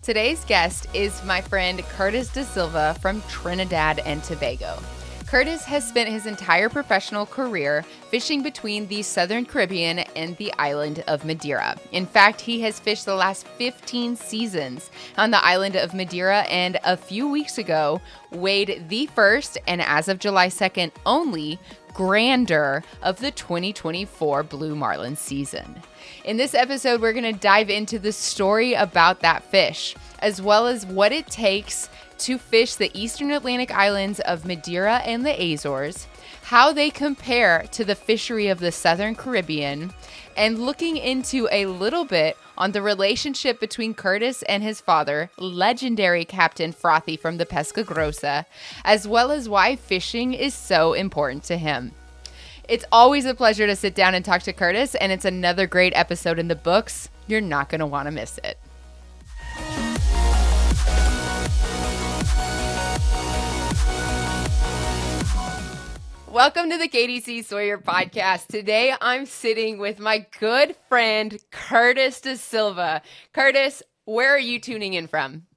Today's guest is my friend Curtis De Silva from Trinidad and Tobago. Curtis has spent his entire professional career fishing between the Southern Caribbean and the island of Madeira. In fact, he has fished the last 15 seasons on the island of Madeira, and a few weeks ago weighed the first, and as of July 2nd only, grander of the 2024 Blue Marlin season. In this episode, we're going to dive into the story about that fish, as well as what it takes to fish the eastern Atlantic islands of Madeira and the Azores, how they compare to the fishery of the Southern Caribbean, and looking into a little bit on the relationship between Curtis and his father, legendary Captain Frothy from the Pesca Grossa, as well as why fishing is so important to him. It's always a pleasure to sit down and talk to Curtis, and it's another great episode in the books. You're not going to want to miss it. Welcome to the KDC Sawyer podcast. Today, I'm sitting with my good friend, Curtis De Silva. Curtis, where are you tuning in from?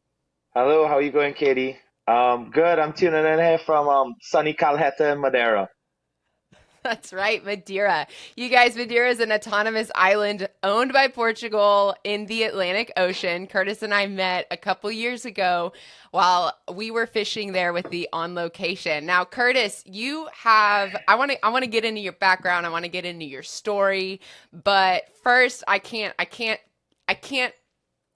Hello, how are you going, Katie? Good. I'm tuning in here from sunny Calheta in Madeira. That's right, Madeira. You guys, Madeira is an autonomous island owned by Portugal in the Atlantic Ocean. Curtis and I met a couple years ago while we were fishing there with the On Location. Now, Curtis, I want to get into your background. I want to get into your story, but first, I can't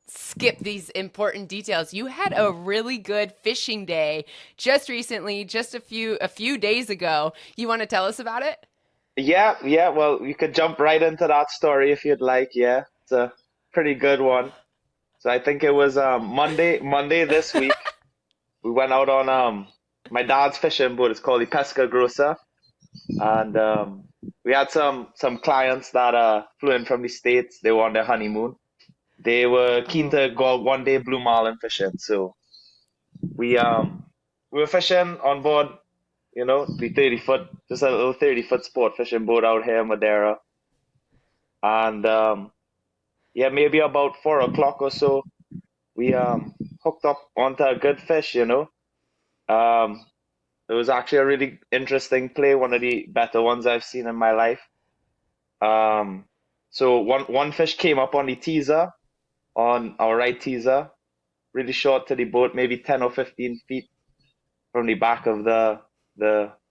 skip these important details. You had a really good fishing day just recently, just a few days ago. You want to tell us about it? Yeah. Well, you could jump right into that story if you'd like. Yeah, it's a pretty good one. So I think it was Monday this week. We went out on my dad's fishing boat. It's called the Pesca Grossa, and we had some clients that flew in from the States. They were on their honeymoon. They were keen to go out one day blue marlin fishing, so we were fishing on board, the 30-foot, just a little 30-foot sport fishing boat out here in Madeira, and yeah, maybe about 4 o'clock or so, we hooked up onto a good fish. It was actually a really interesting play, one of the better ones I've seen in my life. So one fish came up on the teaser. On our right teaser, really short to the boat, maybe 10 or 15 feet from the back of the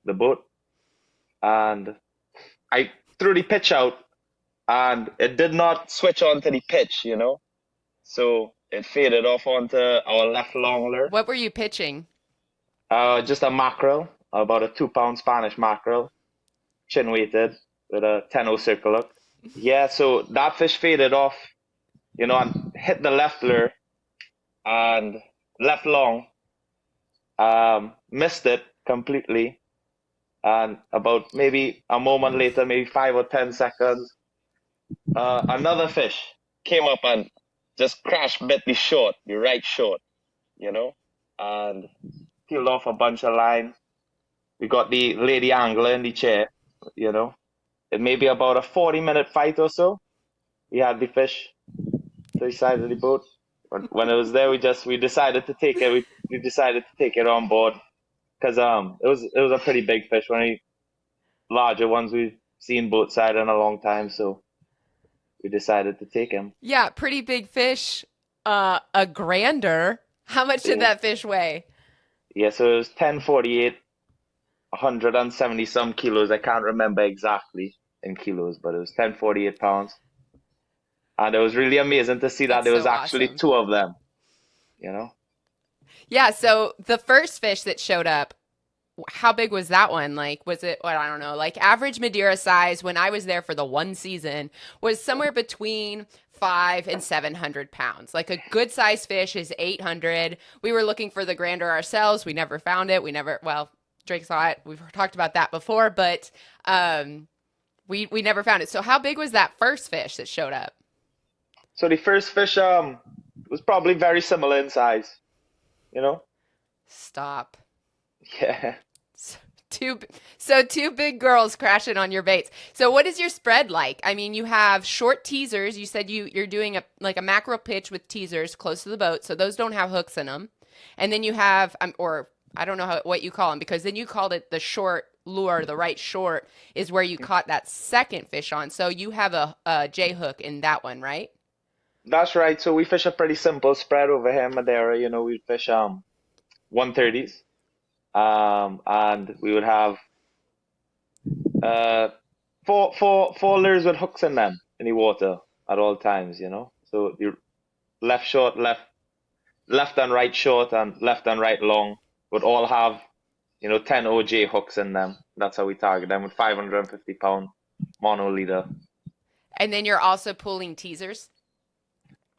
boat. And I threw the pitch out, and it did not switch onto the pitch, So it faded off onto our left long lure. What were you pitching? Just a mackerel, about a 2-pound Spanish mackerel, chin weighted with a 10-0 circle hook. Yeah, so that fish faded off, and hit the left lure and left long, missed it completely. And about maybe a moment later, maybe 5 or 10 seconds, another fish came up and just crash bit the right short, and peeled off a bunch of line. We got the lady angler in the chair, It may be about a 40-minute fight or so. We had the fish to the side of the boat. When it was there, we decided to take it. We decided to take it on board because it was a pretty big fish, one of the larger ones we've seen boat side in a long time. So we decided to take him. Yeah, pretty big fish. A grander. How much did that fish weigh? Yeah, so it was 1048, 170 some kilos. I can't remember exactly in kilos, but it was 1048 pounds. And it was really amazing to see that there was actually awesome. 2 of them, Yeah, so the first fish that showed up, how big was that one? Like, was it, well, I don't know, like average Madeira size when I was there for the one season was somewhere between 500 and 700 pounds. Like a good size fish is 800. We were looking for the grander ourselves. We never found it. Drake saw it. We've talked about that before, but we never found it. So how big was that first fish that showed up? So the first fish was probably very similar in size, Stop. Yeah. Two, so two big girls crashing on your baits. So what is your spread like? I mean, you have short teasers. You said you're doing a like a mackerel pitch with teasers close to the boat, so those don't have hooks in them. And then you have, or I don't know what you call them because then you called it the short lure. The right short is where you caught that second fish on. So you have a J hook in that one, right? That's right. So we fish a pretty simple spread over here in Madeira. We fish 130s. And we would have uh four lures with hooks in them in the water at all times. So the left short, left and right short, and left and right long would all have 10 OJ hooks in them. That's how we target them with 550 pound mono leader. And then you're also pulling teasers.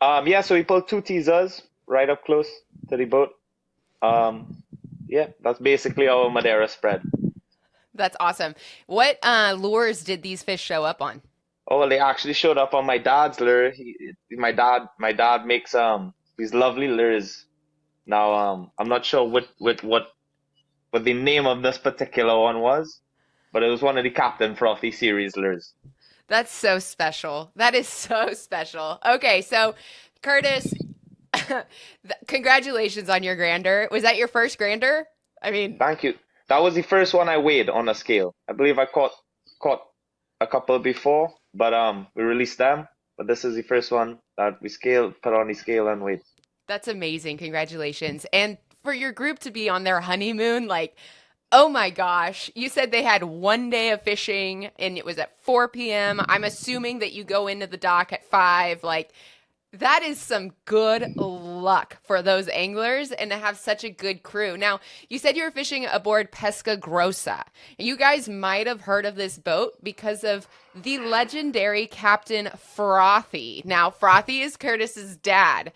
Yeah, so we pull two teasers right up close to the boat. Yeah, that's basically our Madeira spread. That's awesome. What lures did these fish show up on? Oh, well, they actually showed up on my dad's lure. My dad makes these lovely lures. Now I'm not sure what the name of this particular one was, but it was one of the Captain Frothy series lures. That's so special. That is so special. Okay, so Curtis, congratulations on your grander. Was that your first grander? I mean, Thank you. That was the first one I weighed on a scale. I believe I caught a couple before, but we released them. But this is the first one that we put on the scale and weighed. that's amazing. Congratulations. And for your group to be on their honeymoon, like, oh my gosh, you said they had one day of fishing and it was at 4 p.m. I'm assuming that you go into the dock at 5. Like, that is some good luck for those anglers and to have such a good crew. Now, you said you were fishing aboard Pesca Grossa. You guys might have heard of this boat because of the legendary Captain Frothy. Now, Frothy is Curtis's dad.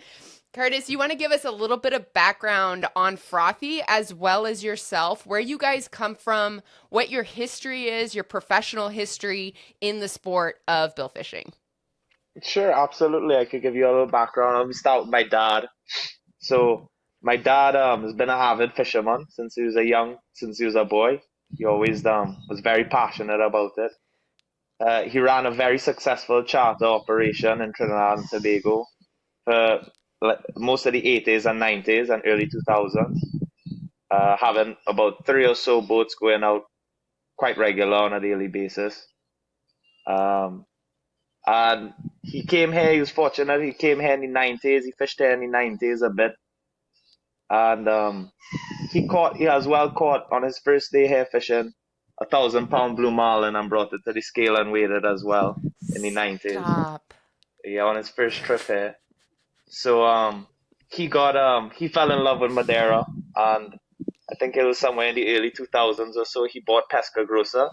Curtis, you want to give us a little bit of background on Frothy as well as yourself, where you guys come from, what your history is, your professional history in the sport of bill fishing. Sure, absolutely. I could give you a little background. Let me start with my dad. So my dad has been an avid fisherman since he was a boy. He always was very passionate about it. He ran a very successful charter operation in Trinidad and Tobago for most of the 80s and 90s and early 2000s, having about three or so boats going out quite regular on a daily basis. Um, and he came here, he was fortunate, he came here in the 90s, he fished here in the 90s a bit. And he as well caught on his first day here fishing 1,000 pound blue marlin and brought it to the scale and weighed it as well in the 90s. Stop. Yeah, on his first trip here. So he fell in love with Madeira, and I think it was somewhere in the early 2000s or so he bought Pesca Grossa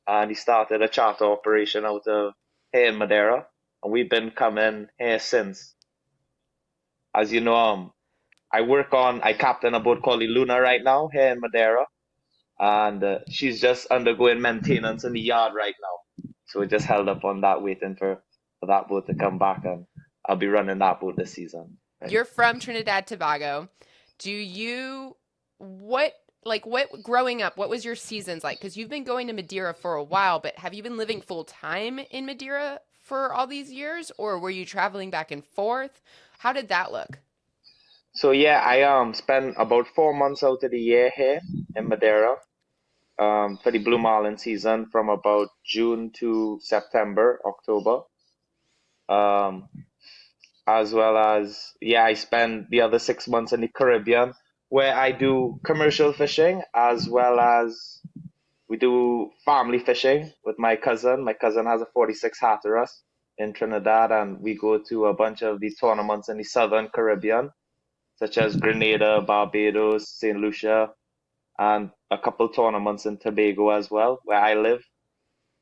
and he started a charter operation out of here in Madeira, and we've been coming here since. As you know, I captain a boat called the Luna right now here in Madeira, and she's just undergoing maintenance in the yard right now. So we just held up on that, waiting for that boat to come back, and I'll be running that boat this season. Right. You're from Trinidad Tobago. What, growing up, what was your seasons like? Because you've been going to Madeira for a while, but have you been living full time in Madeira for all these years, or were you traveling back and forth? How did that look? So yeah, I spent about 4 months out of the year here in Madeira for the blue marlin season from about June to September, October. Um, as well as, yeah, I spend the other 6 months in the Caribbean where I do commercial fishing as well as we do family fishing with my cousin. My cousin has a 46 Hatteras in Trinidad, and we go to a bunch of the tournaments in the Southern Caribbean, such as Grenada, Barbados, St. Lucia, and a couple tournaments in Tobago as well, where I live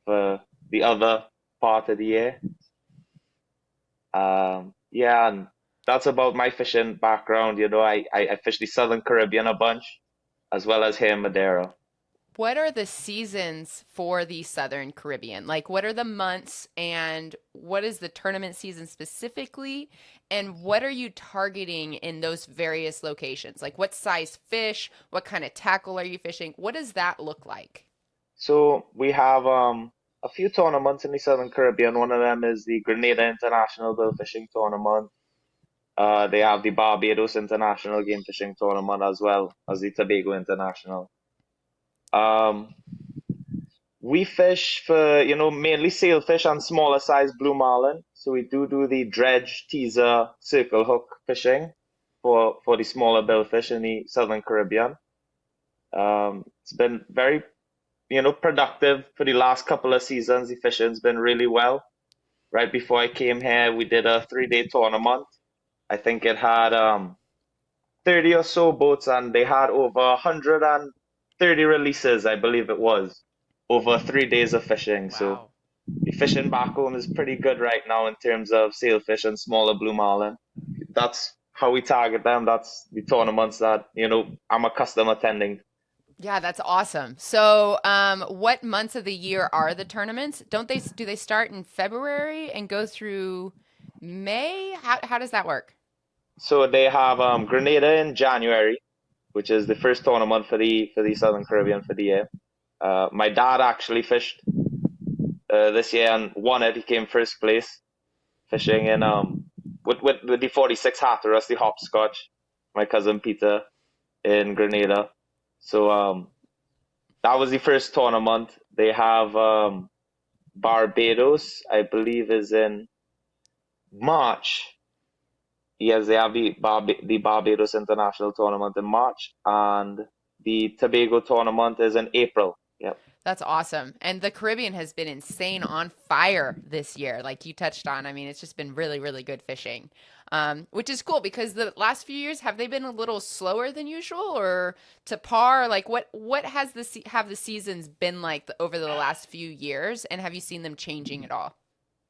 for the other part of the year. Yeah, and that's about my fishing background. I fish the Southern Caribbean a bunch, as well as here in Madeira. what are the seasons for the Southern Caribbean? Like, what are the months and what is the tournament season specifically? And what are you targeting in those various locations? Like, what size fish? What kind of tackle are you fishing? What does that look like? So we have a few tournaments in the Southern Caribbean. One of them is the Grenada International Bill Fishing Tournament. They have the Barbados International Game Fishing Tournament as well as the Tobago International. Um, we fish for, mainly sailfish and smaller size blue marlin. So we do the dredge, teaser, circle hook fishing for the smaller billfish in the Southern Caribbean. It's been very, productive for the last couple of seasons. The fishing's been really well. Right before I came here, we did a 3-day tournament. I think it had 30 or so boats, and they had over 130 releases, I believe it was, over 3 days of fishing. So Wow. the fishing back home is pretty good right now in terms of sailfish and smaller blue marlin. That's how we target them. That's the tournaments that, I'm accustomed attending. Yeah, that's awesome. So, what months of the year are the tournaments? Don't they do they start in February and go through May? How does that work? So they have Grenada in January, which is the first tournament for the Southern Caribbean for the year. My dad actually fished this year and won it. He came first place fishing in with the 46 Hatteras, the hopscotch. My cousin Peter in Grenada. So that was the first tournament. They have Barbados, I believe, is in March. Yes, they have the Barbados International Tournament in March, and the Tobago tournament is in April. Yep. That's awesome. And the Caribbean has been insane on fire this year, like you touched on. I mean, it's just been really, really good fishing, which is cool because the last few years, have they been a little slower than usual or to par? Like, what has have the seasons been like over the last few years, and have you seen them changing at all?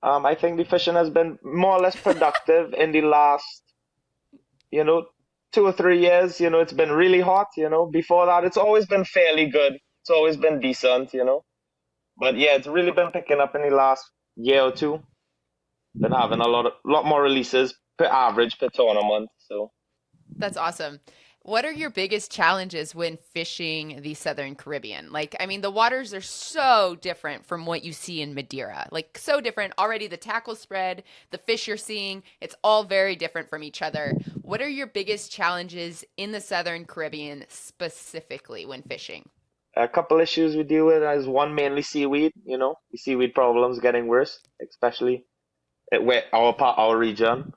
I think the fishing has been more or less productive in the last, you know, 2 or 3 years. It's been really hot. Before that, it's always been fairly good. It's always been decent. But yeah, it's really been picking up in the last year or two. Been having a lot more releases per average per tournament. So That's awesome. What are your biggest challenges when fishing the Southern Caribbean? Like, I mean, the waters are so different from what you see in Madeira. Like, so different. Already the tackle spread, the fish you're seeing, it's all very different from each other. What are your biggest challenges in the Southern Caribbean specifically when fishing? a couple issues we deal with is one mainly seaweed. The seaweed problems getting worse, especially where our region.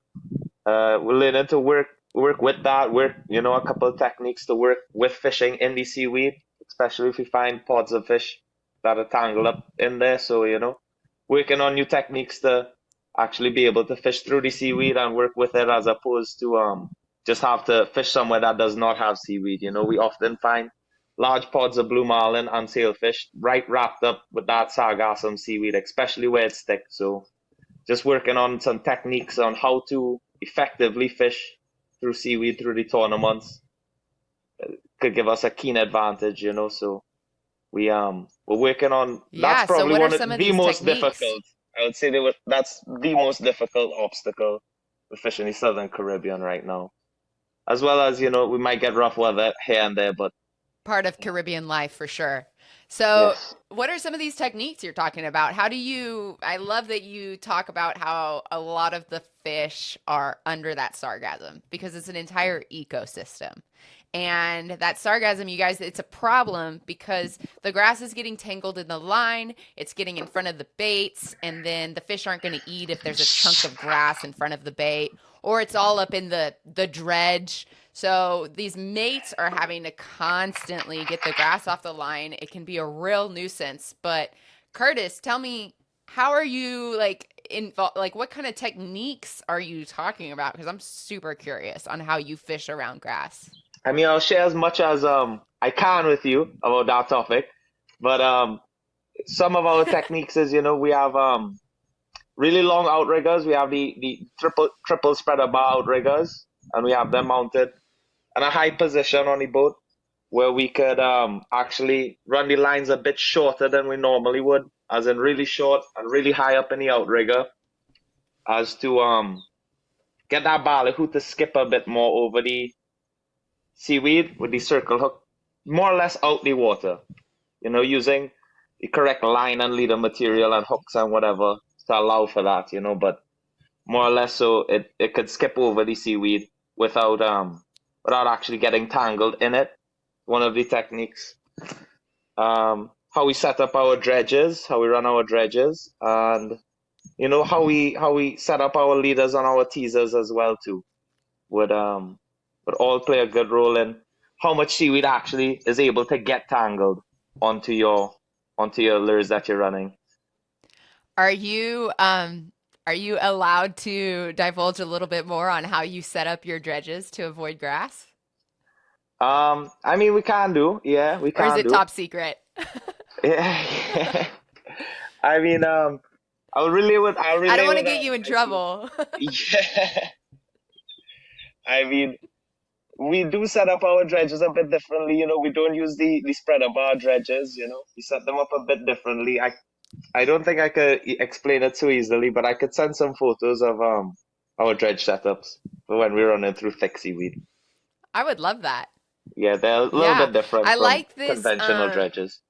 We're learning to work with that. Work a couple of techniques to work with fishing in the seaweed, especially if we find pods of fish that are tangled up in there. So working on new techniques to actually be able to fish through the seaweed and work with it as opposed to just have to fish somewhere that does not have seaweed. We often find large pods of blue marlin and sailfish right wrapped up with that sargassum seaweed, especially where it sticks. So just working on some techniques on how to effectively fish through seaweed through the tournaments could give us a keen advantage. So we're working on that's Yeah, so probably what are one some of of the these most techniques? difficult. I would say that's the most difficult obstacle with fishing the Southern Caribbean right now. As well as, we might get rough weather here and there, but Part of Caribbean life for sure. So, yes. what are some of these techniques you're talking about? How do you, I love that you talk about how a lot of the fish are under that sargassum because it's an entire ecosystem. And that sargassum, you guys, it's a problem because the grass is getting tangled in the line, it's getting in front of the baits, and then the fish aren't going to eat if there's a chunk of grass in front of the bait, or it's all up in the dredge. So these mates are having to constantly get the grass off the line. It can be a real nuisance. But Curtis, tell me, how are you like involved? Like, what kind of techniques are you talking about? Because I'm super curious on how you fish around grass. I mean, I'll share as much as I can with you about that topic, but some of our techniques is, we have really long outriggers. We have the triple spreader bar outriggers, and we have them mounted in a high position on the boat. where we could actually run the lines a bit shorter than we normally would, as in really short and really high up in the outrigger, as to get that ballyhoo to skip a bit more over the seaweed with the circle hook, more or less out the water. Using the correct line and leader material and hooks and whatever to allow for that, but more or less so it could skip over the seaweed without actually getting tangled in it. One of the techniques. How we set up our dredges, how we run our dredges, and how we set up our leaders and our teasers as well too would all play a good role in how much seaweed actually is able to get tangled onto your onto your lures that you're running. Are you allowed to divulge a little bit more on how you set up your dredges to avoid grass? I mean, we can do, yeah, we Or is can it do, top secret? yeah. I mean, I'll I don't relay want to what get you in I see. trouble. Yeah, I mean, we do set up our dredges a bit differently. We don't use the spreader bar dredges. We set them up a bit differently. I don't think I could explain it too easily, but I could send some photos of our dredge setups for when we're running through thick seaweed. I would love that. Yeah, they're a little Yeah. bit different I from like this conventional dredges.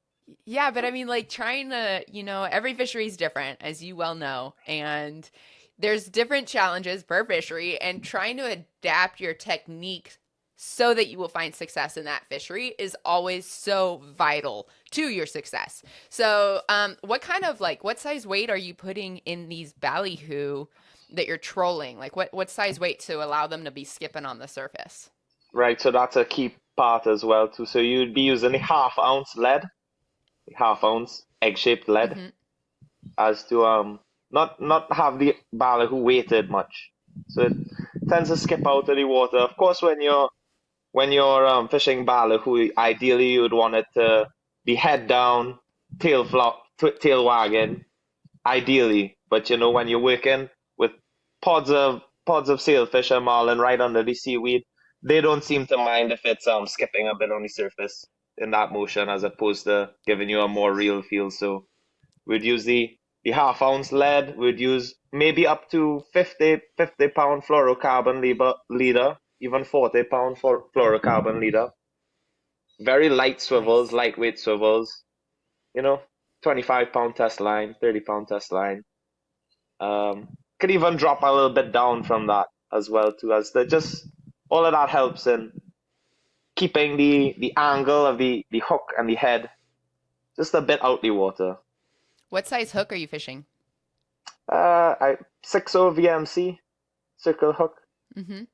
yeah, but I mean like trying to, every fishery is different as you well know, and there's different challenges per fishery, and trying to adapt your technique so that you will find success in that fishery is always so vital to your success. So, what size weight are you putting in these ballyhoo that you're trolling? Like what size weight to allow them to be skipping on the surface? Right, so that's a key part as well too. So you'd be using a half-ounce lead, half-ounce egg-shaped lead, Mhm. as to not have the ballyhoo weighted much. So it tends to skip out of the water. Of course, when you're fishing ballyhoo, ideally you would want it to be head down, tail wagging, ideally. But when you're working with pods of sailfish and marlin right under the seaweed, they don't seem to mind if it's skipping a bit on the surface in that motion as opposed to giving you a more real feel. So we'd use the half-ounce lead. We'd use maybe up to 50 pound fluorocarbon leader, even 40 pound fluorocarbon leader. Very light swivels, Nice. lightweight swivels. You know, 25-pound test line, 30-pound test line. Could even drop a little bit down from that as well too, as the just all of that helps in keeping the angle of the hook and the head just a bit out the water. What size hook are you fishing? I 6.0 VMC circle hook. Mhm.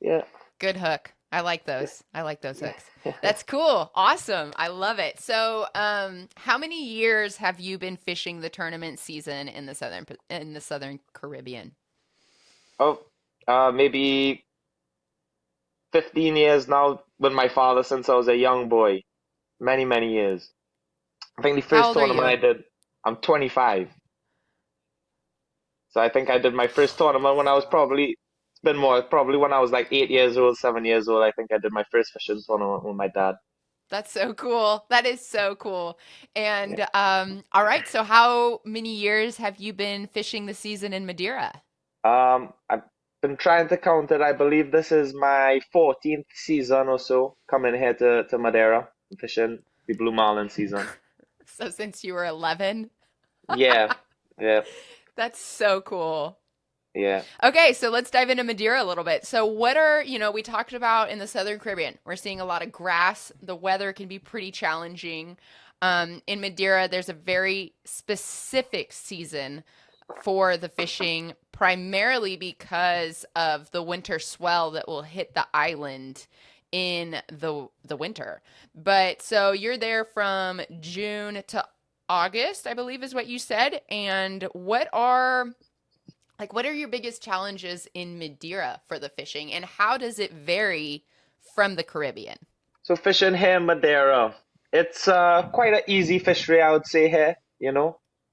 Yeah. Good hook. I like those. I like those hooks. That's cool. Awesome. I love it. So, how many years have you been fishing the tournament season in the Southern Caribbean? Oh, maybe 15 years now with my father since I was a young boy. Many, many years. I think the How first old are tournament I you? did, I'm 25. So I think I did my first tournament when I was it's been more, probably when I was like 8 years old, 7 years old. I think I did my first fishing tournament with my dad. That's so cool. That is so cool. Yeah. And all right. So, how many years have you been fishing the season in Madeira? I've been trying to count it. I believe this is my 14th season or so coming here to Madeira and fishing the Blue Marlin season. So, since you were 11, Yeah, yeah, that's so cool. yeah. Okay, so let's dive into Madeira a little bit. So, we talked about in the Southern Caribbean, we're seeing a lot of grass. The weather can be pretty challenging. In Madeira, there's a very specific season for the fishing, primarily because of the winter swell that will hit the island in the winter. But so you're there from June to August, I believe is what you said. And what are your biggest challenges in Madeira for the fishing, and how does it vary from the Caribbean? So fishing here in Madeira, it's quite an easy fishery, I would say here.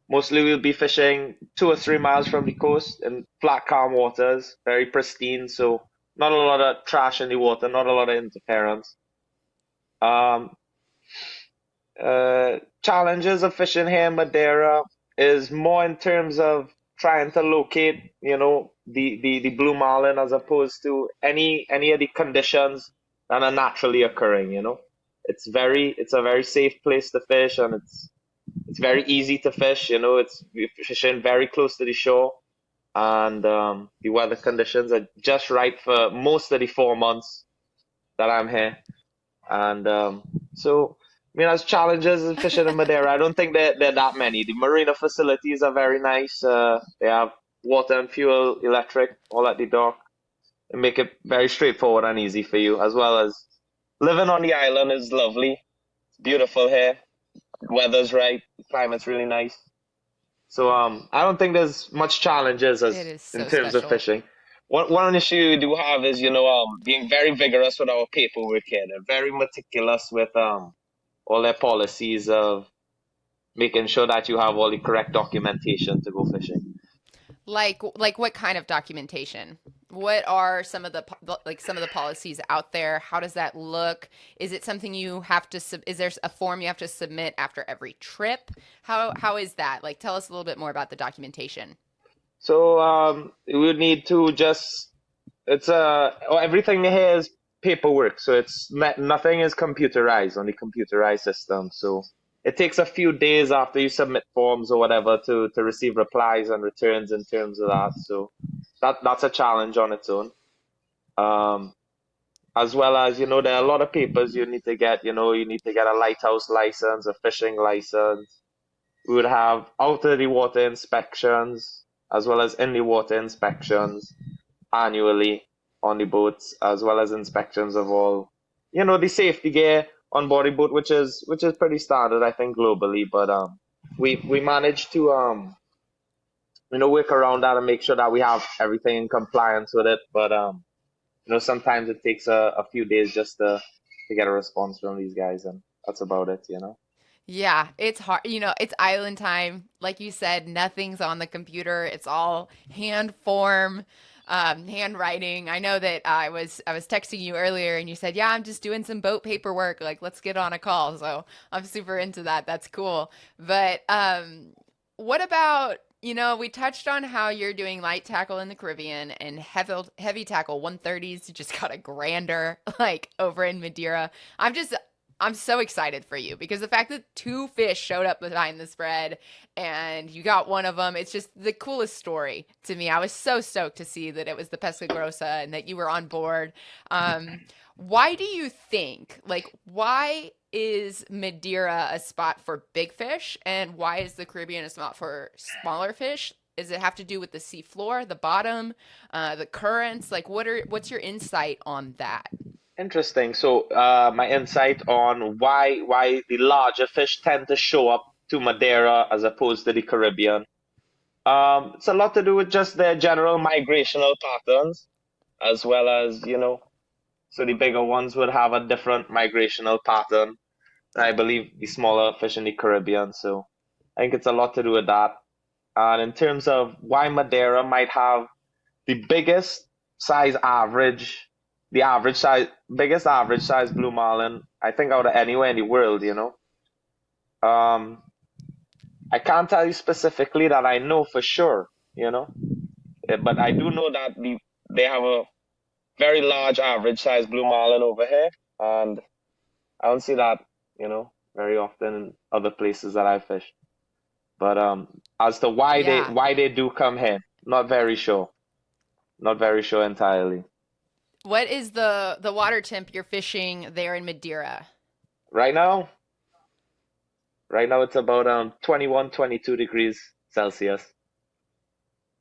Mostly we'll be fishing 2 or 3 miles from the coast in flat, calm waters, very pristine. So not a lot of trash in the water, not a lot of interference. Um, Challenges of fishing here in Madeira is more in terms of trying to locate, the blue marlin as opposed to any of the conditions that are naturally occurring. It's a very safe place to fish, and it's very easy to fish. We're fishing very close to the shore, and the weather conditions are just right for most of the 4 months that I'm here. And so, as challenges in fishing in Madeira, I don't think they're that many. The marina facilities are very nice. They have water and fuel, electric, all at the dock. They make it very straightforward and easy for you, as well as living on the island is lovely. It's beautiful here. Weather's right. The climate's really nice. So I don't think there's much challenges It as is in so terms of special. fishing. One issue we do have is being very vigorous with our paperwork here. They're very meticulous with all their policies of making sure that you have all the correct documentation to go fishing. Like what kind of documentation? What are some of some of the policies out there? How does that look? Is it something you have to is there a form you have to submit after every trip? How is that? Like tell us a little bit more about the documentation. So we would need to just it's everything here is paperwork, so nothing is computerized on the computerized system. So it takes a few days after you submit forms or whatever to receive replies and returns in terms of that. So that's a challenge on its own. Um, as well as there are a lot of papers you need to get. You need to get a lighthouse license, a fishing license. We would have out of the water inspections as well as in the water inspections annually on the boats, as well as inspections of all, the safety gear on board the boat, which is pretty standard, I think, globally. But we managed to work around that and make sure that we have everything in compliance with it. But sometimes it takes a few days just to get a response from these guys, and that's about it. Yeah, it's hard. It's island time. Like you said, nothing's on the computer. It's all hand form, handwriting. I know that I was texting you earlier and you said, "Yeah, I'm just doing some boat paperwork. Like, let's get on a call." So I'm super into that. That's cool. But what about, we touched on how you're doing light tackle in the Caribbean and heavy tackle 130s. You just got a grander like over in Madeira. I'm so excited for you because the fact that two fish showed up behind the spread and you got one of them, it's just the coolest story to me. I was so stoked to see that it was the Pesca Grossa and that you were on board. Why do you think, like, why is Madeira a spot for big fish and why is the Caribbean a spot for smaller fish? Does it have to do with the sea floor, the bottom, the currents? Like, what's your insight on that? Interesting. So, my insight on why the larger fish tend to show up to Madeira as opposed to the Caribbean. It's a lot to do with just their general migrational patterns, as well as, so the bigger ones would have a different migrational pattern. I believe the smaller fish in the Caribbean. So, I think it's a lot to do with that. And in terms of why Madeira might have the biggest size average, the biggest average size blue marlin, I think out of anywhere in the world. Um, I can't tell you specifically that I know for sure, but I do know that they have a very large average size blue marlin over here, and I don't see that, very often in other places that I fish. But as to why they Yeah. why they do come here, not very sure. Not very sure entirely. What is the water temp you're fishing there in Madeira? Right now, right now it's about 21, 22 degrees Celsius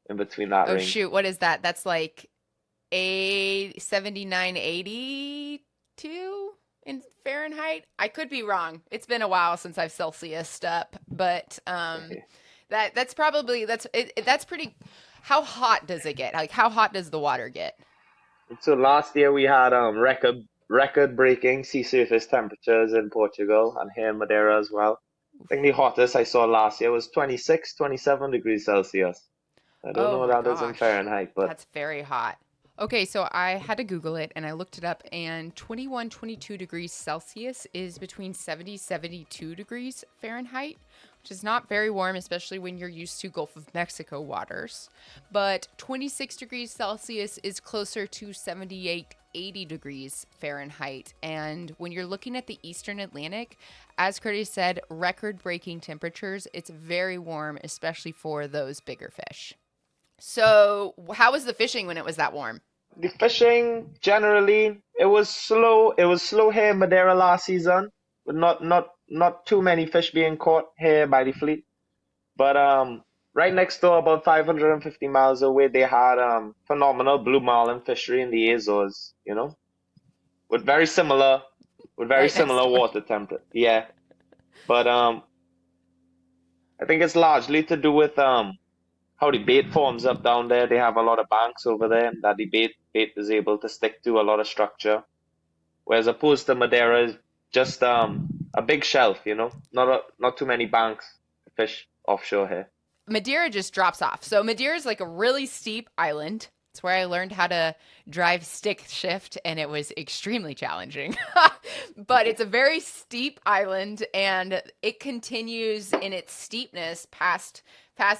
in between that Oh range. shoot, what is that? That's like a 7982 in Fahrenheit. I could be wrong. It's been a while since I've Celsiused up, but that's probably that's pretty. How hot does it get? Like how hot does the water get? So last year we had record breaking sea surface temperatures in Portugal and here in Madeira as well. I think the hottest I saw last year was 26, 27 degrees Celsius. I don't know Oh what my that is in gosh. Fahrenheit, but That's very hot. Okay, so I had to Google it and I looked it up, and 21, 22 degrees Celsius is between 70, 72 degrees Fahrenheit, which is not very warm, especially when you're used to Gulf of Mexico waters. But 26 degrees Celsius is closer to 78, 80 degrees Fahrenheit. And when you're looking at the Eastern Atlantic, as Curtis said, record breaking temperatures, it's very warm, especially for those bigger fish. So, how was the fishing when it was that warm? The fishing generally it was slow. It was slow here in Madeira last season, with not too many fish being caught here by the fleet. But right next door, about 550 miles away, they had phenomenal blue marlin fishery in the Azores. With very similar with very Right next similar door. water temperature. Yeah, but I think it's largely to do with how the bait forms up down there. They have a lot of banks over there, and that the bait is able to stick to a lot of structure. Whereas opposed to Madeira is just a big shelf, not too many banks to fish offshore here. Madeira just drops off. So Madeira is like a really steep island. It's where I learned how to drive stick shift, and it was extremely challenging. But it's a very steep island, and it continues in its steepness past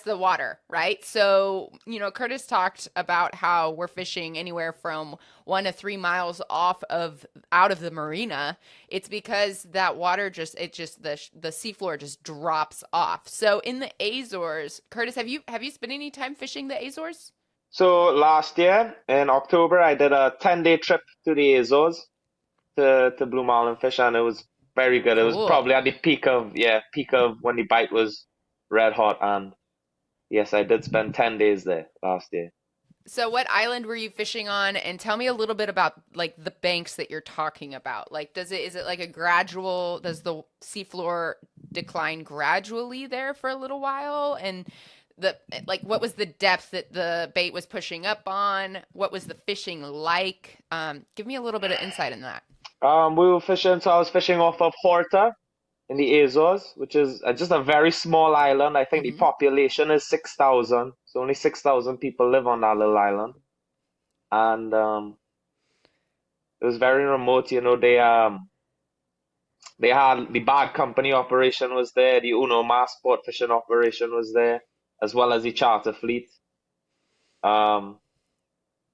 the water, right? So, Curtis talked about how we're fishing anywhere from 1 to 3 miles off of out of the marina. It's because that water the seafloor just drops off. So in the Azores, Curtis, have you spent any time fishing the Azores? So last year in October, I did a 10-day trip to the Azores to Blue Marlin fish, and it was very good. It was Cool. probably at the peak of when the bite was red hot, and yes, I did spend 10 days there last year. So what island were you fishing on? And tell me a little bit about like the banks that you're talking about. Like is it like a gradual, does the seafloor decline gradually there for a little while? And the like what was the depth that the bait was pushing up on? What was the fishing like? Give me a little bit of insight in that. We were fishing, so I was fishing off of Horta in the Azores, which is just a very small island. I think the Mm-hmm. population is 6,000, so only 6,000 people live on that little island, and it was very remote. They had the bag company operation was there, the Uno Mass sport fishing operation was there, as well as the charter fleet. Um,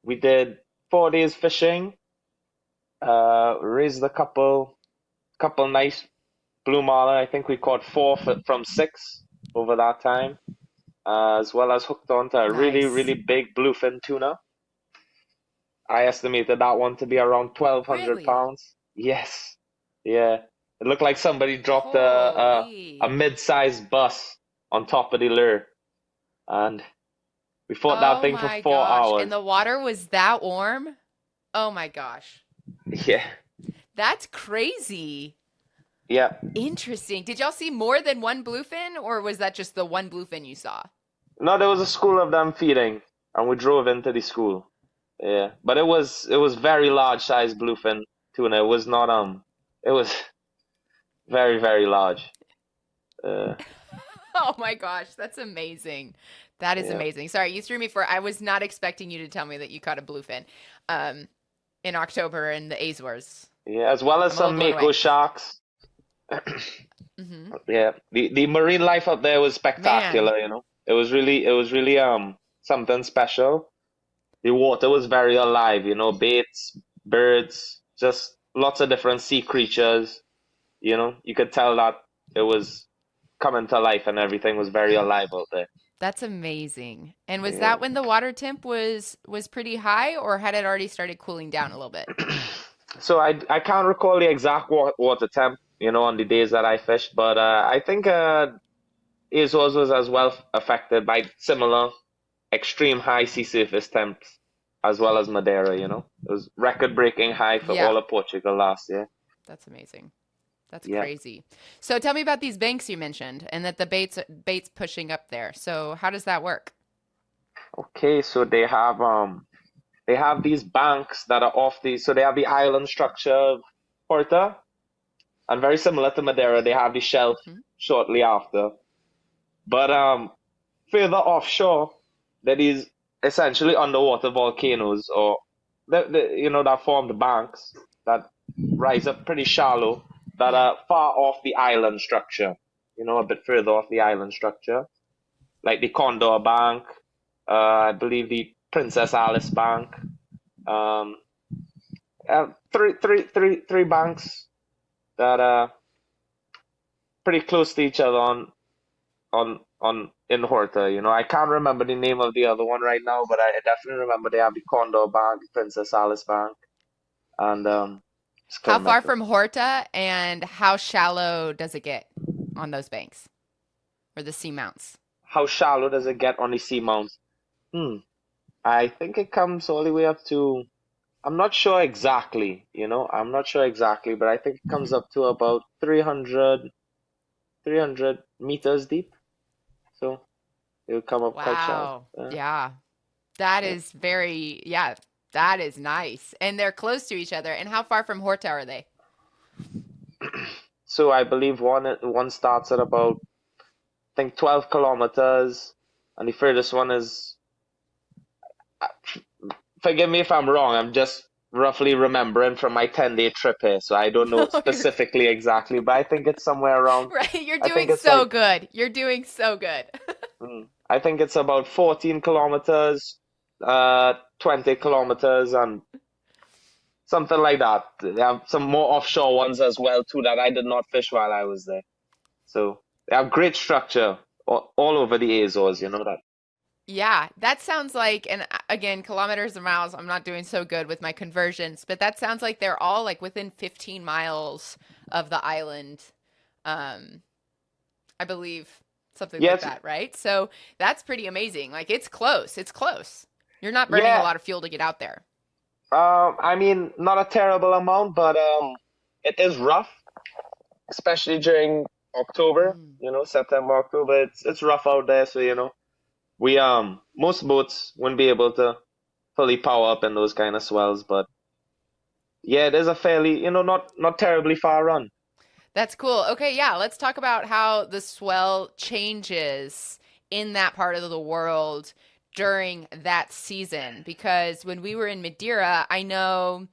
we did 4 days fishing, raised a couple nice blue marlin. I think we caught four from six over that time, as well as hooked onto a really, Nice. really big bluefin tuna. I estimated that one to be around 1,200 Really? pounds. Yes, yeah. It looked like somebody dropped a Holy. mid-sized bus on top of the lure, and we fought that Oh thing for my four gosh. And hours. the water was that warm? Oh my gosh. Yeah, That's crazy. yeah. Interesting. Did y'all see more than one bluefin, or was that just the one bluefin you saw? No, there was a school of them feeding, and we drove into the school. Yeah, but it was very large size bluefin tuna. It was not it was very, very large. Uh, Oh my gosh, that's amazing. That is yeah, amazing. Sorry, you threw me for I was not expecting you to tell me that you caught a bluefin um in October in the Azores. yeah, as well as I'm a little some blown mako away. sharks. Hmm. Yeah, the marine life up there was Man. spectacular. It was really something special. The water was very alive, baits, birds, just lots of different sea creatures. You could tell that it was coming to life and everything was very alive out there. That's amazing. And was Yeah. that when the water temp was pretty high, or had it already started cooling down a little bit? So I can't recall the exact water temp, on the days that I fished, but I think Azores was as well affected by similar extreme high sea surface temps as well as Madeira. It was record-breaking high for Yeah, all of Portugal last year. that's amazing. That's Yeah. crazy. So tell me about these banks you mentioned and that the bait's pushing up there. So how does that work? Okay, so they have these banks that are off so they have the island structure of Porta, and very similar to Madeira, they have the shelf Hmm. shortly after. But further offshore, there is essentially underwater volcanoes or that form the banks that rise up pretty shallow, that Yeah. are far off the island structure, a bit further off the island structure, like the Condor Bank, I believe the Princess Alice Bank, um, three banks that are pretty close to each other on in Horta. I can't remember the name of the other one right now, but I definitely remember they have the Condor Bank, the Princess Alice Bank, and How far Skirmetal. from Horta and how shallow does it get on those banks or the seamounts? How shallow does it get on the seamounts? Hmm. I think it comes all the way up to. I'm not sure exactly. I'm not sure exactly, but I think it comes up to about 300 meters deep. So it will come up quite shallow. Wow. Yeah. That Yeah. is very, yeah, that is nice. And they're close to each other. And how far from Horta are they? So I believe one starts at about, I think, 12 kilometers, and the furthest one is. Forgive me if I'm wrong. I'm just roughly remembering from my 10-day trip here, so I don't know No, you're specifically exactly, but I think it's somewhere around. right. You're I think doing it's so like. good. You're doing so good. I think it's about 14 kilometers, 20 kilometers, and something like that. They have some more offshore ones as well too that I did not fish while I was there. So they have great structure all over the Azores. You know that. Yeah, that sounds like, and again, kilometers or miles, I'm not doing so good with my conversions, but that sounds like they're all like within 15 miles of the island. Um, I believe something like Yes, that, right? So that's pretty amazing. Like it's close. It's close. You're not burning a yeah. lot of fuel to get out there. I mean, not a terrible amount, but it is rough, especially during October. Mm. September, October. It's rough out there. So we most boats wouldn't be able to fully power up in those kind of swells, but yeah, there's a fairly, not terribly far run. That's cool. Okay, yeah, let's talk about how the swell changes in that part of the world during that season. Because when we were in Madeira, I know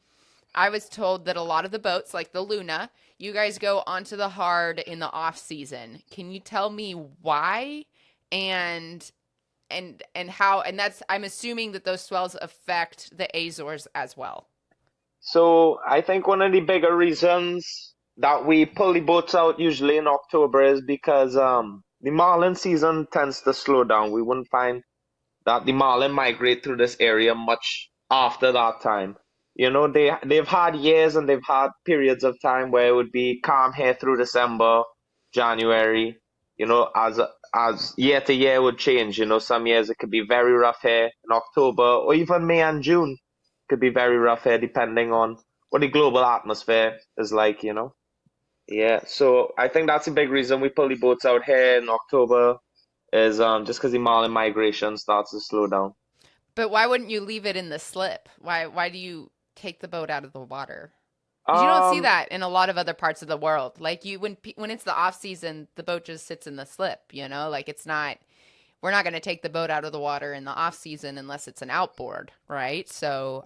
I was told that a lot of the boats, like the Luna, you guys go onto the hard in the off season. Can you tell me why and and how? And that's I'm assuming that those swells affect the Azores as well. So I think one of the bigger reasons that we pull the boats out usually in October is because the marlin season tends to slow down. We wouldn't find that the marlin migrate through this area much after that time. They've had years and they've had periods of time where it would be calm here through December, January. As year to year would change. Some years it could be very rough here in October, or even May and June could be very rough here, depending on what the global atmosphere is like. Yeah, so I think that's a big reason we pull the boats out here in October is just because the marlin migration starts to slow down. But why wouldn't you leave it in the slip? Why do you take the boat out of the water? Because you don't see Um, that in a lot of other parts of the world. Like you when it's the off season, the boat just sits in the slip, Like it's not we're not going to take the boat out of the water in the off season unless it's an outboard, right? So,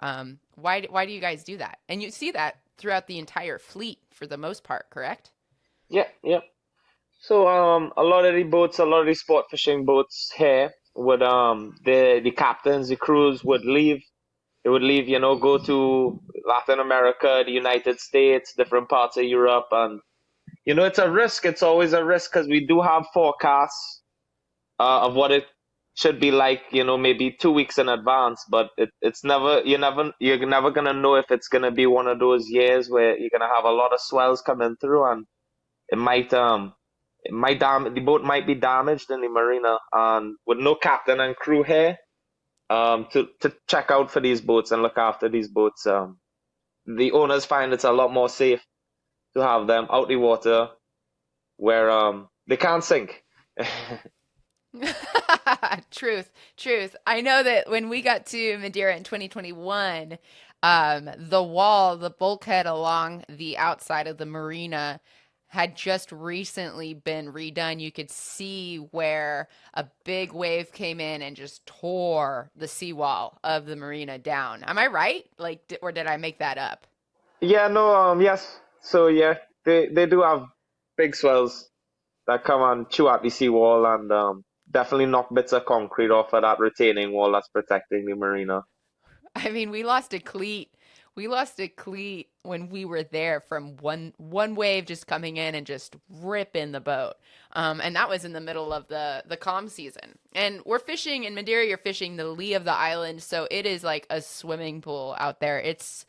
why do you guys do that? And you see that throughout the entire fleet for the most part, correct? yeah, yeah. So a lot of the sport fishing boats here would the captains, the crews would leave. They would leave, go to Latin America, the United States, different parts of Europe, and it's a risk. It's always a risk because we do have forecasts of what it should be like, maybe 2 weeks in advance. But you're never gonna know if it's gonna be one of those years where you're gonna have a lot of swells coming through, and it the boat might be damaged in the marina, and with no captain and crew here, to check out for these boats and look after these boats, the owners find it's a lot more safe to have them out the water where they can't sink. Truth, truth. I know that when we got to Madeira in 2021, the bulkhead along the outside of the marina had just recently been redone. You could see where a big wave came in and just tore the seawall of the marina down. Am I right? Like, or did I make that up? Yeah, no, yes. So yeah, they do have big swells that come and chew at the seawall and definitely knock bits of concrete off of that retaining wall that's protecting the marina. I mean, we lost a cleat. We lost a cleat when we were there from one wave just coming in and just ripping the boat. And that was in the middle of the calm season. And we're fishing in Madeira. You're fishing the lee of the island, so it is like a swimming pool out there. It's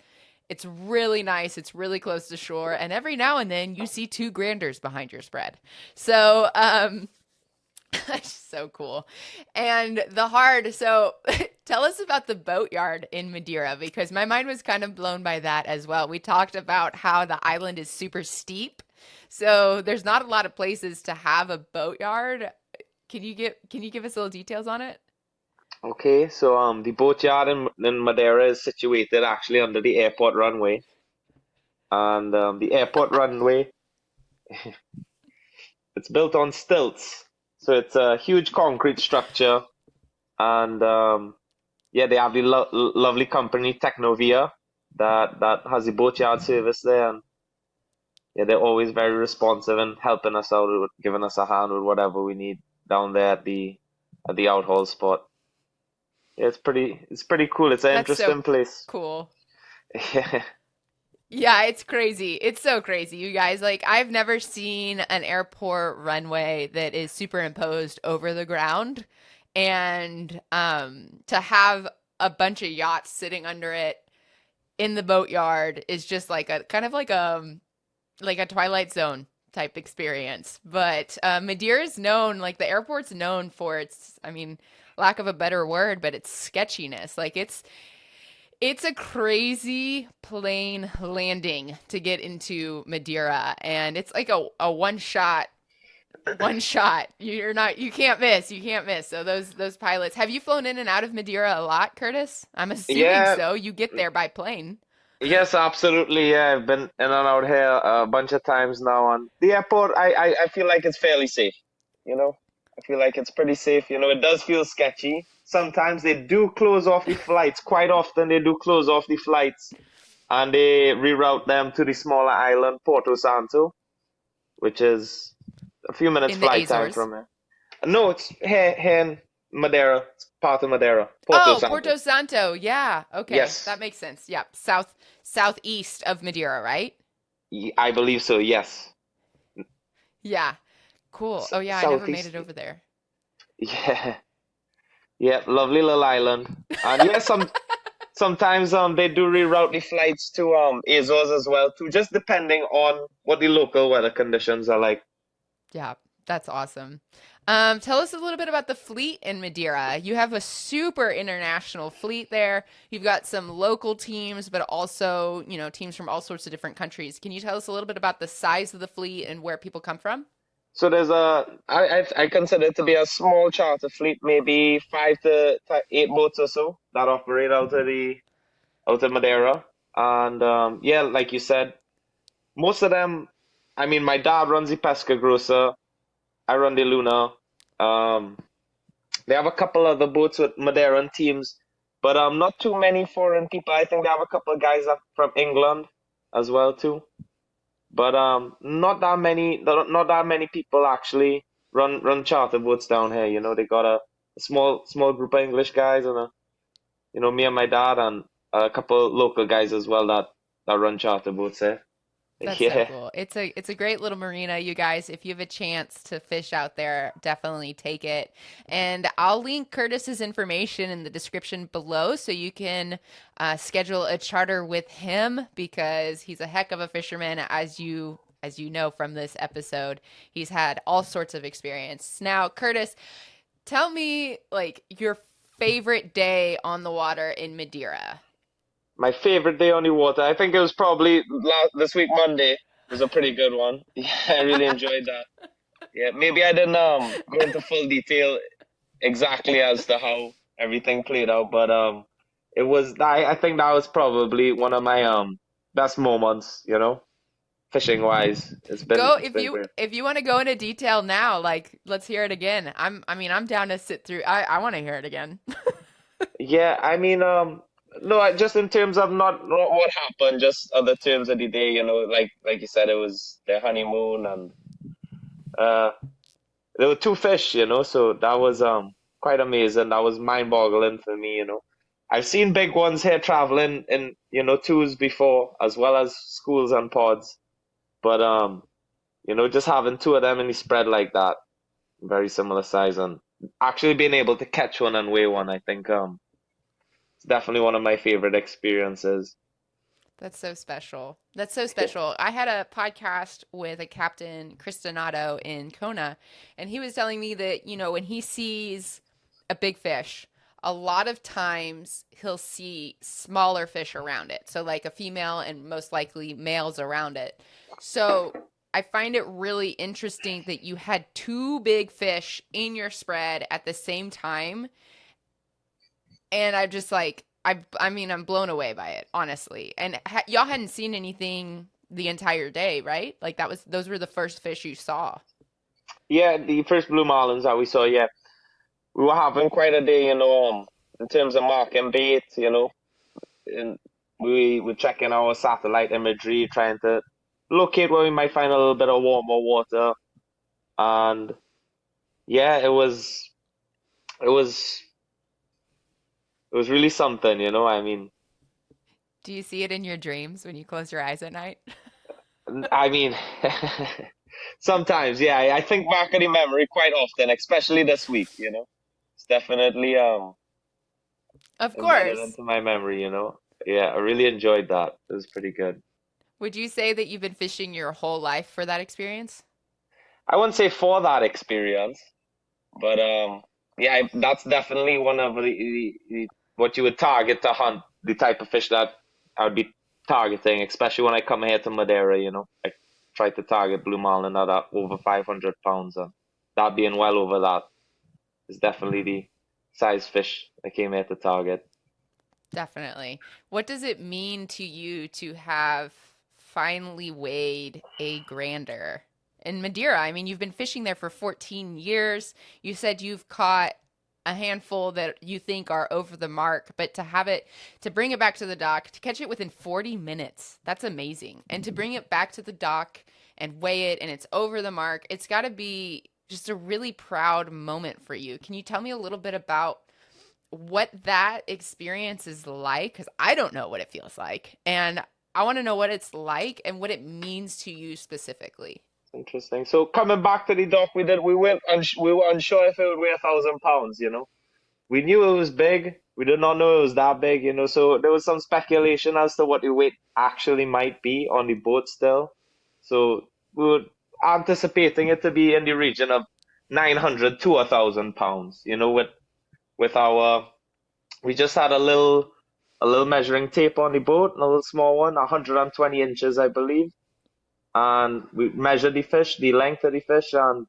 really nice. It's really close to shore, and every now and then you see two granders behind your spread. So so cool. And the hard, so tell us about the boatyard in Madeira because my mind was kind of blown by that as well. We talked about how the island is super steep. So there's not a lot of places to have a boatyard. Can you give us little details on it? Okay, so the boatyard in Madeira is situated actually under the airport runway, and the airport runway it's built on stilts, so it's a huge concrete structure, and yeah, they have the lovely company Technovia that has the boatyard service there, and yeah, they're always very responsive and helping us out, with, giving us a hand with whatever we need down there at the outhaul spot. Yeah, it's pretty cool. It's an That's so interesting place. cool. Yeah. Yeah, it's crazy. It's so crazy, you guys. Like, I've never seen an airport runway that is superimposed over the ground. And to have a bunch of yachts sitting under it in the boatyard is just like a kind of like a Twilight Zone type experience. But Madeira is known, like the airport's known for its, I mean, lack of a better word, but its sketchiness. Like it's a crazy plane landing to get into Madeira, and it's like a one shot. You can't miss. You can't miss. So those pilots, have you flown in and out of Madeira a lot, Curtis? I'm assuming Yeah, so. You get there by plane. yes, absolutely. Yeah, I've been in and out here a bunch of times now. And the airport, I feel like it's fairly safe. You know, I feel like it's pretty safe. You know, it does feel sketchy. Sometimes they do close off the flights. Quite often they do close off the flights and they reroute them to the smaller island, Porto Santo, which is a few minutes In the flight time Azores. from here. No, it's here in Madeira. It's part of Madeira, Porto Oh, Santo. Porto Santo. Yeah. Okay. Yes, That makes sense. Yep. Southeast of Madeira, right? I believe so. Yes, Yeah. Cool. Oh yeah, I never made southeast. it over there. Yeah, yeah, lovely little island. And yeah, sometimes they do reroute the flights to Azores as well too, just depending on what the local weather conditions are like. Yeah, that's awesome. Tell us a little bit about the fleet in Madeira. You have a super international fleet there. You've got some local teams, but also, teams from all sorts of different countries. Can you tell us a little bit about the size of the fleet and where people come from? So there's I consider it to be a small charter fleet, maybe five to eight boats or so that operate out of Madeira. And yeah, like you said, most of them. I mean, my dad runs the Pesca Grossa. I run the Luna. Um, they have a couple other boats with Madeiran teams, but not too many foreign people. I think they have a couple of guys up from England as well too. But not that many people actually run charter boats down here. You know, they got a small group of English guys and me and my dad and a couple local guys as well that run charter boats here. That's so Yeah, cool. It's a great little marina, you guys. If you have a chance to fish out there, definitely take it. And I'll link Curtis's information in the description below so you can schedule a charter with him because he's a heck of a fisherman, as you know from this episode. He's had all sorts of experience. Now, Curtis, tell me like your favorite day on the water in Madeira. my favorite day on the water. I think it was probably this week Monday. It was a pretty good one. Yeah, I really enjoyed that. Yeah, maybe I didn't go into full detail exactly as to how everything played out, but I think that was probably one of my best moments, you know, fishing wise. Go It's been great. if you want to go into detail now, like let's hear it again. I mean I'm down to sit through. I want to hear it again. Yeah, I mean, no, just in terms of not what happened, just other terms of the day, like you said, it was their honeymoon, and uh, there were two fish, so that was quite amazing. That was mind-boggling for me. I've seen big ones here traveling in, twos before, as well as schools and pods, but just having two of them in the spread like that, very similar size, and actually being able to catch one and weigh one, I think it's definitely one of my favorite experiences. That's so special. That's so special. I had a podcast with a captain, Chris Donato, in Kona, and he was telling me that, when he sees a big fish, a lot of times he'll see smaller fish around it. So, like a female and most likely males around it. So, I find it really interesting that you had two big fish in your spread at the same time, and I'm just like I mean I'm blown away by it, honestly. And y'all hadn't seen anything the entire day, right? Like those were the first fish you saw. Yeah, the first blue marlins that we saw, yeah, we were having quite a day, in terms of marking bait, and we were checking our satellite imagery, trying to locate where we might find a little bit of warmer water. And yeah, it was it was really something. I mean, Do you see it in your dreams when you close your eyes at night? I mean, sometimes, yeah, I think back at the memory quite often, especially this week. It's definitely Of embedded course. into my memory. Yeah, I really enjoyed that. It was pretty good. Would you say that you've been fishing your whole life for that experience? I wouldn't say for that experience, but yeah, that's definitely one of what you would target to hunt, the type of fish that I would be targeting, especially when I come here to Madeira. I try to target blue marlin that are over 500 pounds, and that being well over that is definitely the size fish I came here to target. Definitely. What does it mean to you to have finally weighed a grander? In Madeira, I mean, you've been fishing there for 14 years. You said you've caught a handful that you think are over the mark, but to bring it back to the dock, to catch it within 40 minutes, that's amazing. And to bring it back to the dock and weigh it and it's over the mark, it's got to be just a really proud moment for you. Can you tell me a little bit about what that experience is like? Because I don't know what it feels like. And I want to know what it's like and what it means to you specifically. Interesting. So coming back to the dock, we were unsure if it would weigh 1,000 pounds. We knew it was big. We did not know it was that big. So there was some speculation as to what the weight actually might be on the boat still. So we were anticipating it to be in the region of 900 to 1,000 pounds. With our, we just had a little measuring tape on the boat, a little small one, 120 inches, I believe. And we measured the fish, the length of the fish, and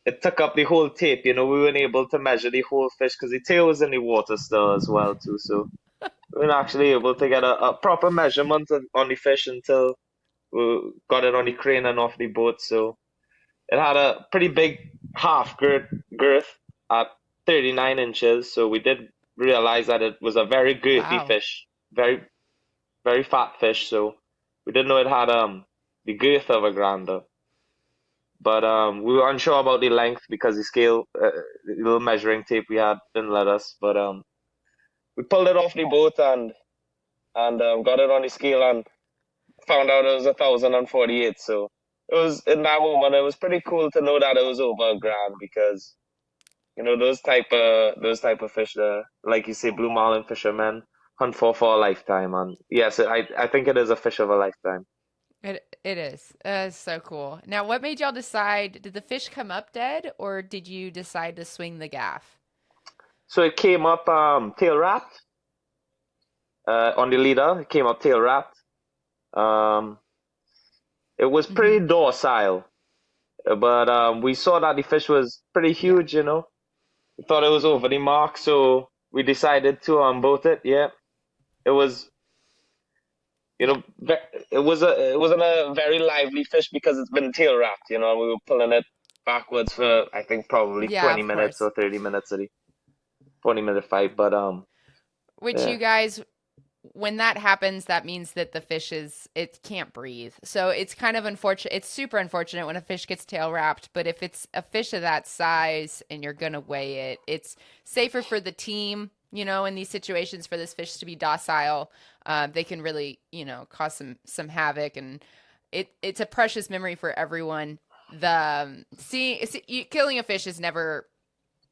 it took up the whole tape. We weren't able to measure the whole fish because the tail was in the water still as well too. So we weren't actually able to get a proper measurement on the fish until we got it on the crane and off the boat. So it had a pretty big half girth at 39 inches. So we did realize that it was a very girthy Wow. fish, very very fat fish. So we didn't know it had the girth of a grander. But we were unsure about the length because the scale, the little measuring tape we had didn't let us. But we pulled it off the boat and got it on the scale and found out it was 1,048. So it was in that moment it was pretty cool to know that it was over a grand because those type of fish, like you say, blue marlin fishermen hunt for a lifetime. And yes, I think it is a fish of a lifetime. It is. It's so cool. Now, what made y'all decide? Did the fish come up dead, or did you decide to swing the gaff? So it came up tail wrapped on the leader. It came up tail wrapped. Um, it was Hmm. pretty docile, but we saw that the fish was pretty Yeah. huge. We thought it was over the mark, so we decided to boat it. Yeah, it was, you Yeah. know, it wasn't a very lively fish because it's been tail wrapped, we were pulling it backwards for I think probably Yeah, 20 of minutes course. or 30 minutes, a 20-minute fight. But Which yeah. you guys, when that happens, that means that the fish it can't breathe. So it's kind of unfortunate. It's super unfortunate when a fish gets tail wrapped, but if it's a fish of that size and you're going to weigh it, it's safer for the team, in these situations for this fish to be docile. They can really, cause some havoc, and it's a precious memory for everyone. Killing a fish is never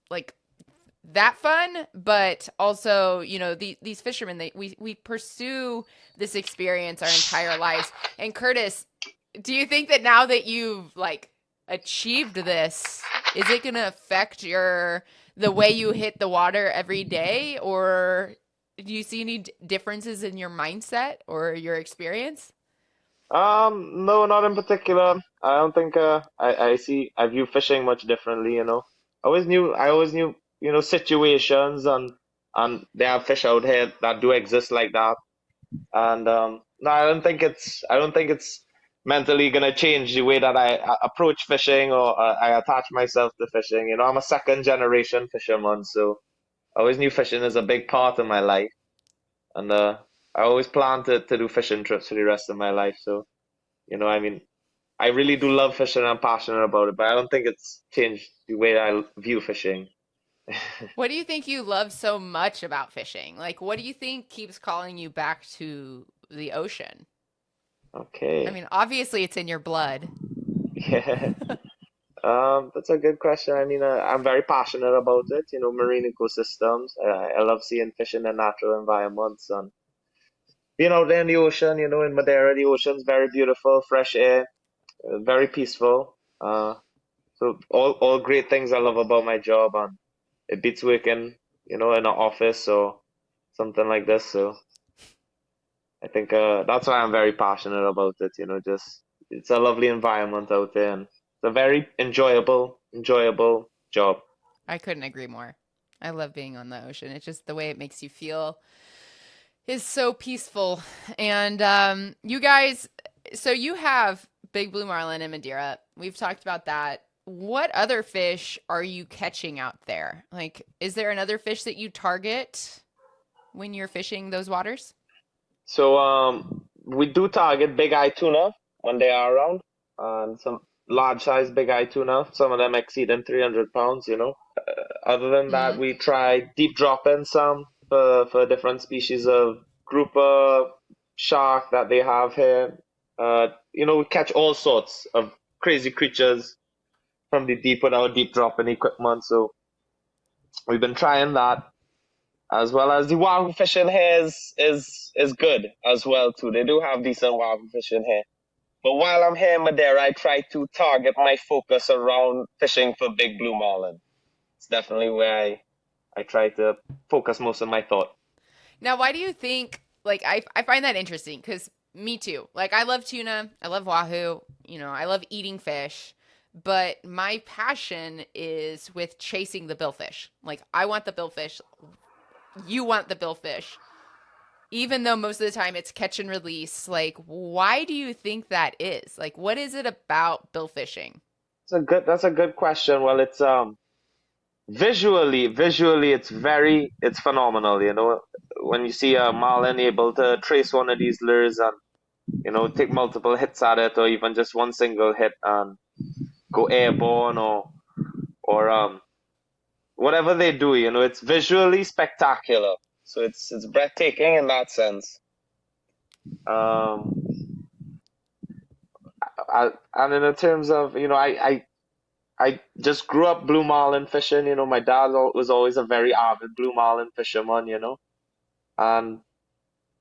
like that fun, but also, these fishermen, we pursue this experience our entire lives. And Curtis, do you think that now that you've like achieved this, is it going to affect the way you hit the water every day, or do you see any differences in your mindset or your experience? No, not in particular. I don't think I view fishing much differently, I always knew, situations and there are fish out here that do exist like that. And no, I don't think it's mentally gonna change the way that I approach fishing or I attach myself to fishing. I'm a second generation fisherman, so I always knew fishing is a big part of my life, and I always plan to do fishing trips for the rest of my life. So, I mean, I really do love fishing and I'm passionate about it, but I don't think it's changed the way I view fishing. What do you think you love so much about fishing? Like, what do you think keeps calling you back to the ocean? I Okay. mean, obviously it's in your blood. Yeah. That's a good question. I mean, I'm very passionate about it, marine ecosystems. I love seeing fish in their natural environments and being out there in the ocean, in Madeira, the ocean's very beautiful, fresh air, very peaceful. So all great things I love about my job, and it beats working, in an office or something like this. So I think that's why I'm very passionate about it. Just it's a lovely environment out there, and it's a very enjoyable job. I couldn't agree more. I love being on the ocean. It's just the way it makes you feel is so peaceful. And you guys, so you have big blue marlin and Madeira. We've talked about that. What other fish are you catching out there? Like, is there another fish that you target when you're fishing those waters? So we do target big eye tuna when they are around, and some large size big eye tuna. Some of them exceeding 300 pounds. Other than that, Mm-hmm. we try deep dropping some for different species of grouper shark that they have here. We catch all sorts of crazy creatures from the deep with our deep dropping equipment. So we've been trying that, as well as the wahoo fishing here is good as well too. They do have decent wahoo fishing here. But while I'm here in Madeira, I try to target my focus around fishing for big blue marlin. It's definitely where I try to focus most of my thought. Now, why do you think, like, I find that interesting because me too. Like, I love tuna, I love wahoo, I love eating fish, but my passion is with chasing the billfish. Like, I want the billfish, you want the billfish, even though most of the time it's catch and release. Like, why do you think that is? Like, what is it about billfishing? That's a good question. Well, it's visually it's phenomenal, when you see a marlin able to trace one of these lures and take multiple hits at it, or even just one single hit and go airborne, or whatever they do, it's visually spectacular. So it's breathtaking in that sense. Um, and in terms of, I just grew up blue marlin fishing. My dad was always a very avid blue marlin fisherman, and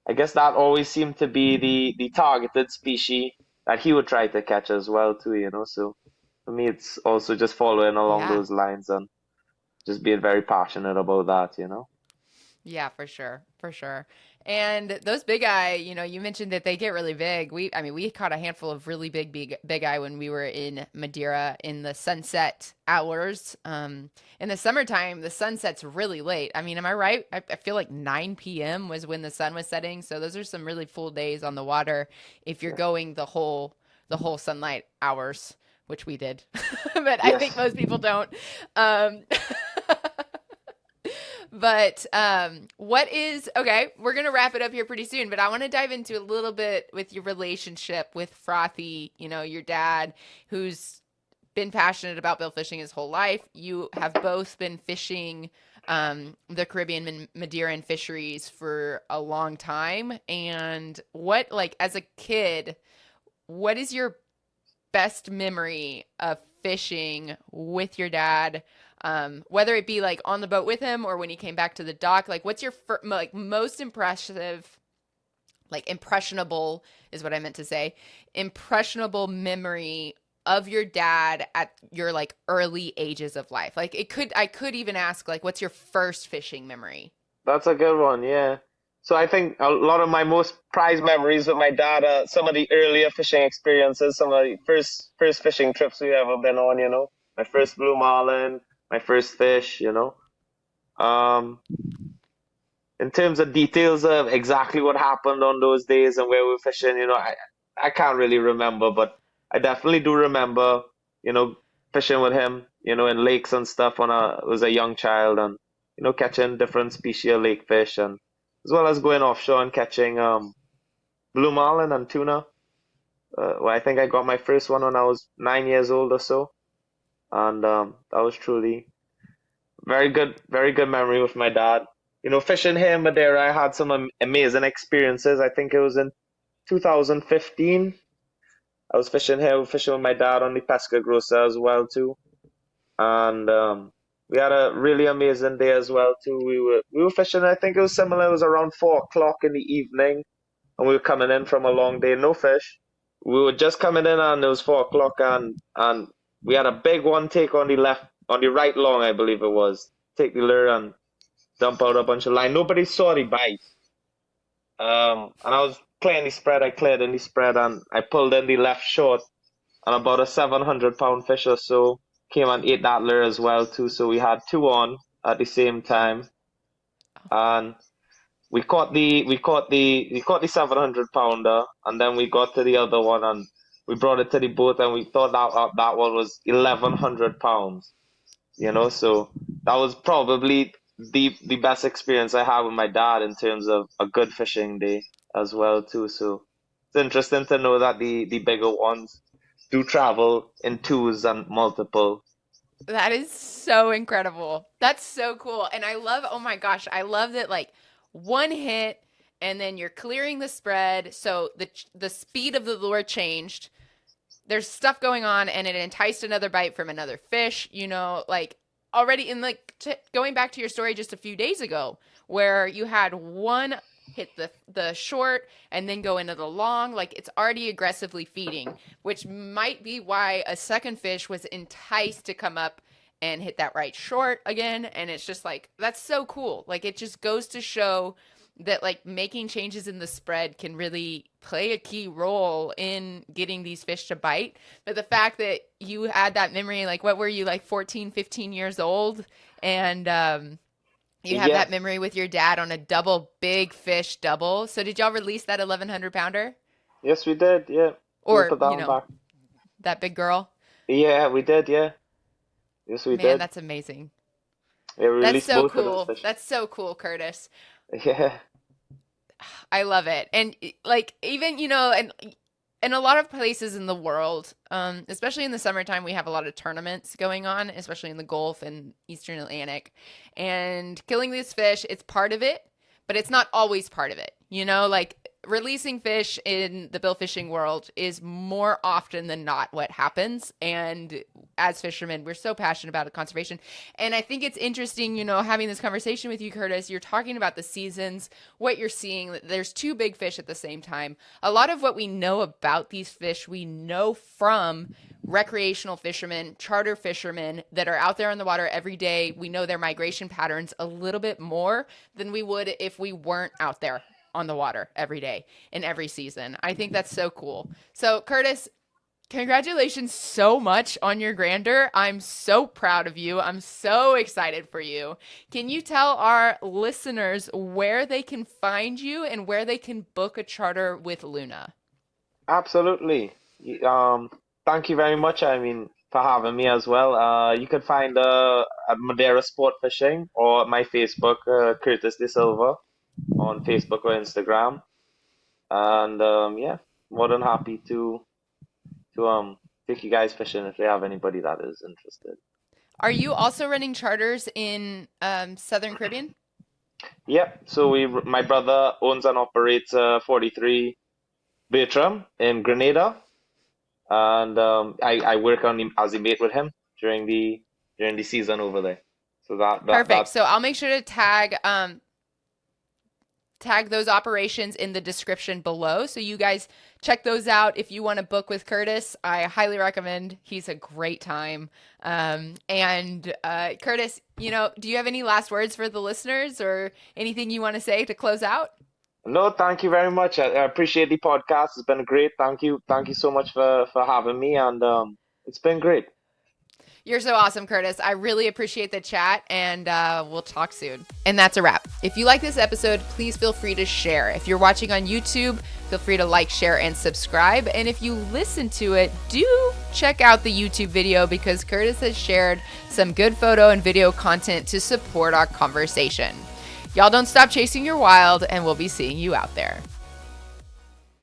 I guess that always seemed to be the targeted species that he would try to catch as well too, So for me, it's also just following along Yeah. those lines and just being very passionate about that. Yeah, for sure. For sure. And those big eye, you mentioned that they get really big. We caught a handful of really big eye when we were in Madeira in the sunset hours. In the summertime, the sun sets really late. I mean, am I right? I feel like 9 p.m. was when the sun was setting. So those are some really full days on the water if you're going the whole sunlight hours, which we did. But I think Yes. most people don't. Um, But what is okay? We're gonna wrap it up here pretty soon, but I want to dive into a little bit with your relationship with Frothy. Your dad, who's been passionate about bill fishing his whole life. You have both been fishing the Caribbean and Madeiran fisheries for a long time. And what, like, as a kid, what is your best memory of fishing with your dad, whether it be like on the boat with him or when he came back to the dock? Like, what's your like most impressive, like impressionable is what I meant to say, impressionable memory of your dad at your like early ages of life? Like, I could even ask, like, what's your first fishing memory? That's a good one, yeah. So I think a lot of my most prized memories with my dad are some of the earlier fishing experiences, some of the first fishing trips we ever been on, My first blue marlin, my first fish. Um, in terms of details of exactly what happened on those days and where we were fishing, I can't really remember, but I definitely do remember, you know, fishing with him, in lakes and stuff when I was a young child and, catching different species of lake fish and as well as going offshore and catching blue marlin and tuna. Well, I think I got my first one when I was 9 years old or so, and that was truly very good memory with my dad. Fishing here in Madeira, I had some amazing experiences. I think it was in 2015. I was fishing with my dad on the Pesca Grossa as well too, and we had a really amazing day as well too. We were fishing. I think it was similar. It was around 4 o'clock in the evening, and we were coming in from a long day, no fish. We were just coming in, and it was 4 o'clock, and we had a big one take on the left, on the right long, I believe it was. Take the lure and dump out a bunch of line. Nobody saw the bite. And I was clearing the spread. I cleared in the spread, and I pulled in the left short, and about a 700-pound fish or so came and ate that lure as well too. So we had two on at the same time, and we caught the 700-pounder, and then we got to the other one, and we brought it to the boat, and we thought that one was 1,100 pounds. So that was probably the best experience I had with my dad in terms of a good fishing day as well too. So it's interesting to know that the bigger ones do travel in twos and multiple. That is so incredible. That's so cool. And I love, oh my gosh, I love that, like, one hit and then you're clearing the spread. So the speed of the lure changed. There's stuff going on and it enticed another bite from another fish, like already in like going back to your story just a few days ago where you had one hit the short and then go into the long. Like, it's already aggressively feeding, which might be why a second fish was enticed to come up and hit that right short again. And it's just like, that's so cool. Like, it just goes to show that, like, making changes in the spread can really play a key role in getting these fish to bite. But the fact that you had that memory, like, what were you, like 14, 15 years old, and you have Yeah. that memory with your dad on a double big fish double. So did y'all release that 1,100-pounder, Yes, we did. Yeah. We or put that one back. that big girl? Yeah, we did. Yeah. Yes, we Man, did. that's amazing. Yeah, we That's released so both of those cool. fish. That's so cool, Curtis. Yeah. I love it. And like, even, and in a lot of places in the world, especially in the summertime, we have a lot of tournaments going on, especially in the Gulf and Eastern Atlantic. And killing these fish, it's part of it, but it's not always part of it. Like, releasing fish in the bill fishing world is more often than not what happens. And as fishermen, we're so passionate about conservation. And I think it's interesting, having this conversation with you, Curtis. You're talking about the seasons, what you're seeing. There's two big fish at the same time. A lot of what we know about these fish, we know from recreational fishermen, charter fishermen that are out there on the water every day. We know their migration patterns a little bit more than we would if we weren't out there on the water every day in every season. I think that's so cool. So Curtis, congratulations so much on your grandeur. I'm so proud of you. I'm so excited for you. Can you tell our listeners where they can find you and where they can book a charter with Luna? Absolutely. Thank you very much. I mean, for having me as well. You can find at Madeira Sport Fishing or my Facebook, Curtis De Silva, on Facebook or Instagram. And yeah, more than happy to take you guys fishing if you have anybody that is interested. Are you also running charters in Southern Caribbean? Yep. So my brother owns and operates 43 Bertram in Grenada, and I work on him as a mate with him during the season over there. So Perfect. that So I'll make sure to tag those operations in the description below. So you guys check those out. If you want to book with Curtis, I highly recommend. He's a great time. And Curtis, do you have any last words for the listeners or anything you want to say to close out? No, thank you very much. I appreciate the podcast. It's been great. Thank you so much for having me, and it's been great. You're so awesome, Curtis. I really appreciate the chat, and we'll talk soon. And that's a wrap. If you like this episode, please feel free to share. If you're watching on YouTube, feel free to like, share, and subscribe. And if you listen to it, do check out the YouTube video because Curtis has shared some good photo and video content to support our conversation. Y'all don't stop chasing your wild, and we'll be seeing you out there.